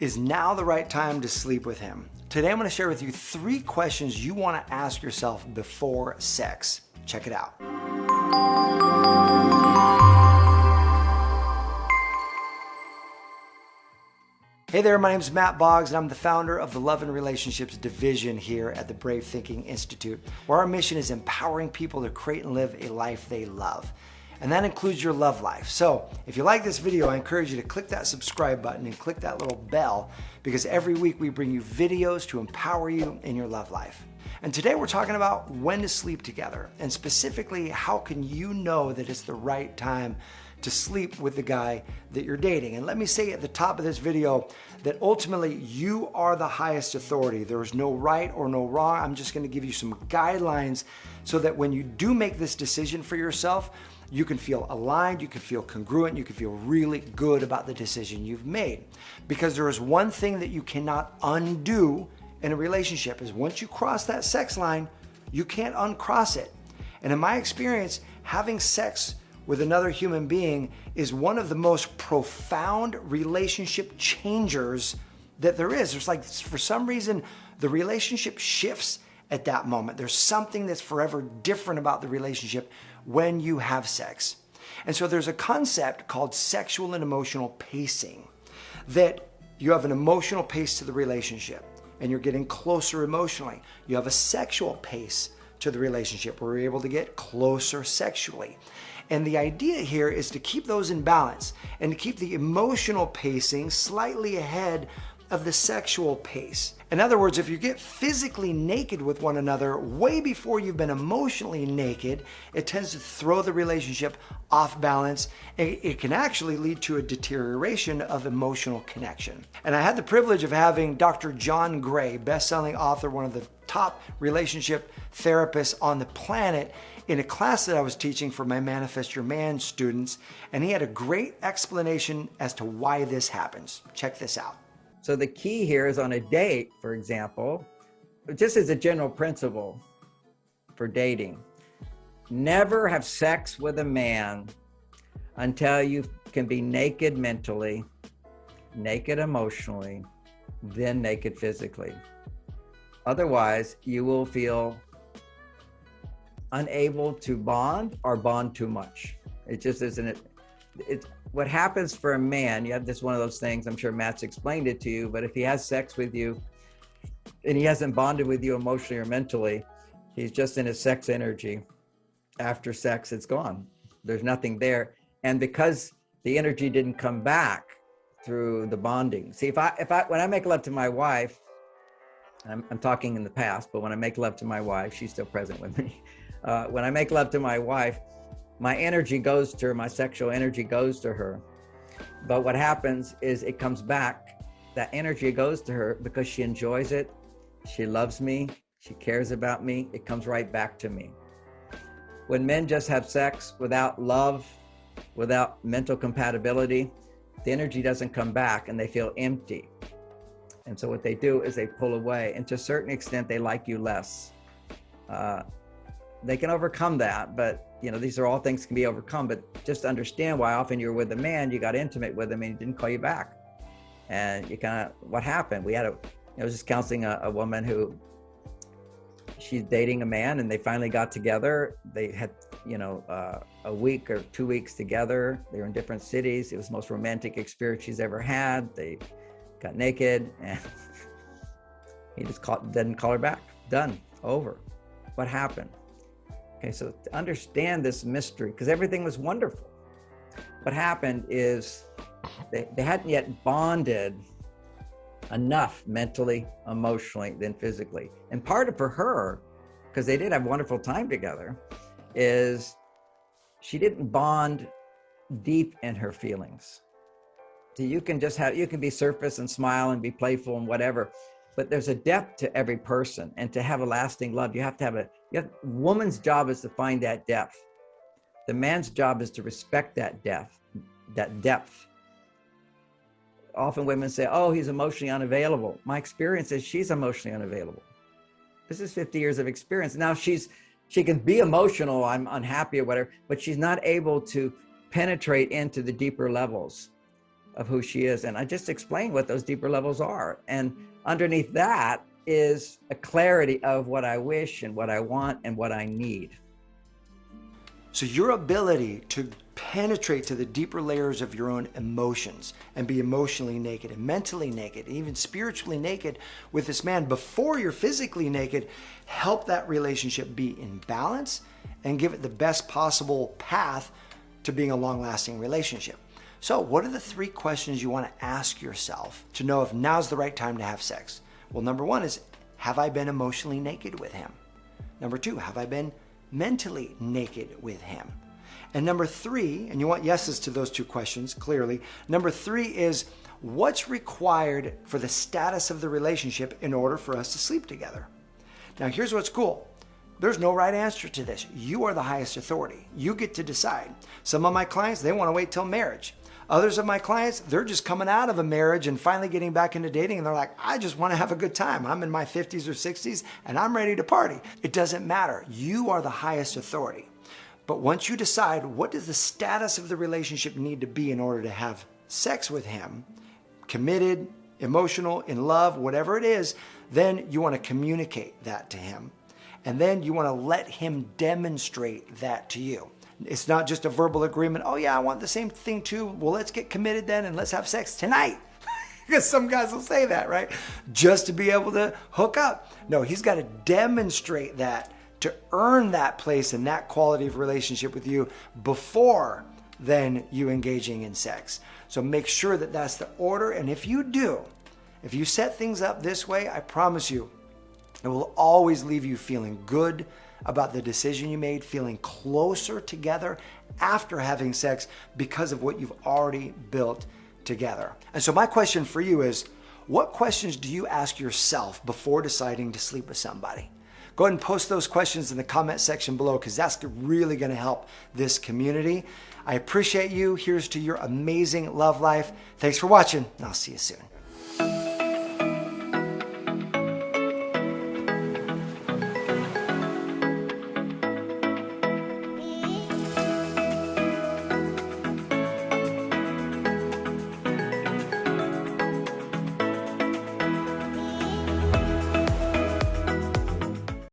Is now the right time to sleep with him? Today I'm going to share with you 3 questions you want to ask yourself before sex. Check it out. Hey there, my name is Matt Boggs, and I'm the founder of the Love and Relationships division here at the Brave Thinking Institute, where our mission is empowering people to create and live a life they love. And that includes your love life. So if you like this video, I encourage you to click that subscribe button and click that little bell, because every week we bring you videos to empower you in your love life. And today we're talking about when to sleep together, and specifically, how can you know that it's the right time to sleep with the guy that you're dating. And let me say at the top of this video that ultimately you are the highest authority. There is no right or no wrong. I'm just going to give you some guidelines so that when you do make this decision for yourself, you can feel aligned, you can feel congruent, you can feel really good about the decision you've made. Because there is one thing that you cannot undo in a relationship, is once you cross that sex line, you can't uncross it. And in my experience, having sex with another human being is one of the most profound relationship changers that there is. There's like, for some reason, the relationship shifts at that moment. There's something that's forever different about the relationship when you have sex. And so there's a concept called sexual and emotional pacing, that you have an emotional pace to the relationship and you're getting closer emotionally. You have a sexual pace to the relationship where you're able to get closer sexually. And the idea here is to keep those in balance and to keep the emotional pacing slightly ahead of the sexual pace. In other words, if you get physically naked with one another way before you've been emotionally naked, it tends to throw the relationship off balance. It can actually lead to a deterioration of emotional connection. And I had the privilege of having Dr. John Gray, best-selling author, one of the top relationship therapists on the planet, in a class that I was teaching for my Manifest Your Man students, and he had a great explanation as to why this happens. Check this out. So the key here is on a date, for example, just as a general principle for dating, never have sex with a man until you can be naked mentally, naked emotionally, then naked physically. Otherwise, you will feel unable to bond or bond too much. It just isn't. It's what happens for a man. You have this one of those things, I'm sure Matt's explained it to you, but if he has sex with you and he hasn't bonded with you emotionally or mentally, he's just in his sex energy. After sex, it's gone. There's nothing there. And because the energy didn't come back through the bonding. See, when I make love to my wife, I'm talking in the past, but when I make love to my wife, she's still present with me. When I make love to my wife, my energy goes to her, my sexual energy goes to her. But what happens is it comes back, that energy goes to her because she enjoys it, she loves me, she cares about me, it comes right back to me. When men just have sex without love, without mental compatibility, the energy doesn't come back and they feel empty. And so what they do is they pull away, and to a certain extent, they like you less. They can overcome that, but these are all things can be overcome, but just understand why often you're with a man, you got intimate with him and he didn't call you back. And you kind of, what happened? I was just counseling a woman who, she's dating a man and they finally got together. They had, a week or 2 weeks together. They were in different cities. It was the most romantic experience she's ever had. They got naked and he just didn't call her back. Done, over. What happened? Okay, so to understand this mystery, because everything was wonderful. What happened is they hadn't yet bonded enough mentally, emotionally, then physically. And part of for her, because they did have a wonderful time together, is she didn't bond deep in her feelings. So you can be surface and smile and be playful and whatever, but there's a depth to every person, and to have a lasting love, woman's job is to find that depth. The man's job is to respect that depth. Often women say, oh, he's emotionally unavailable. My experience is she's emotionally unavailable. This is 50 years of experience. Now she can be emotional, I'm unhappy or whatever, but she's not able to penetrate into the deeper levels of who she is. And I just explained what those deeper levels are. And underneath that is a clarity of what I wish and what I want and what I need. So your ability to penetrate to the deeper layers of your own emotions and be emotionally naked and mentally naked and even spiritually naked with this man before you're physically naked, help that relationship be in balance and give it the best possible path to being a long-lasting relationship. So what are the 3 questions you want to ask yourself to know if now's the right time to have sex? Well, number 1 is, have I been emotionally naked with him? Number 2, have I been mentally naked with him? And number 3, and you want yeses to those 2 questions, clearly. Number 3 is, what's required for the status of the relationship in order for us to sleep together? Now, here's what's cool. There's no right answer to this. You are the highest authority. You get to decide. Some of my clients, they want to wait till marriage. Others of my clients, they're just coming out of a marriage and finally getting back into dating, and they're like, I just want to have a good time. I'm in my 50s or 60s and I'm ready to party. It doesn't matter. You are the highest authority. But once you decide what does the status of the relationship need to be in order to have sex with him, committed, emotional, in love, whatever it is, then you want to communicate that to him. And then you want to let him demonstrate that to you. It's not just a verbal agreement. Oh yeah, I want the same thing too. Well, let's get committed then and let's have sex tonight. Because some guys will say that, right? Just to be able to hook up. No, he's got to demonstrate that to earn that place and that quality of relationship with you before then you engaging in sex. So make sure that that's the order. And if you do, if you set things up this way, I promise you, it will always leave you feeling good about the decision you made, feeling closer together after having sex because of what you've already built together. And so my question for you is, what questions do you ask yourself before deciding to sleep with somebody? Go ahead and post those questions in the comment section below, because that's really going to help this community. I appreciate you. Here's to your amazing love life. Thanks for watching, and I'll see you soon.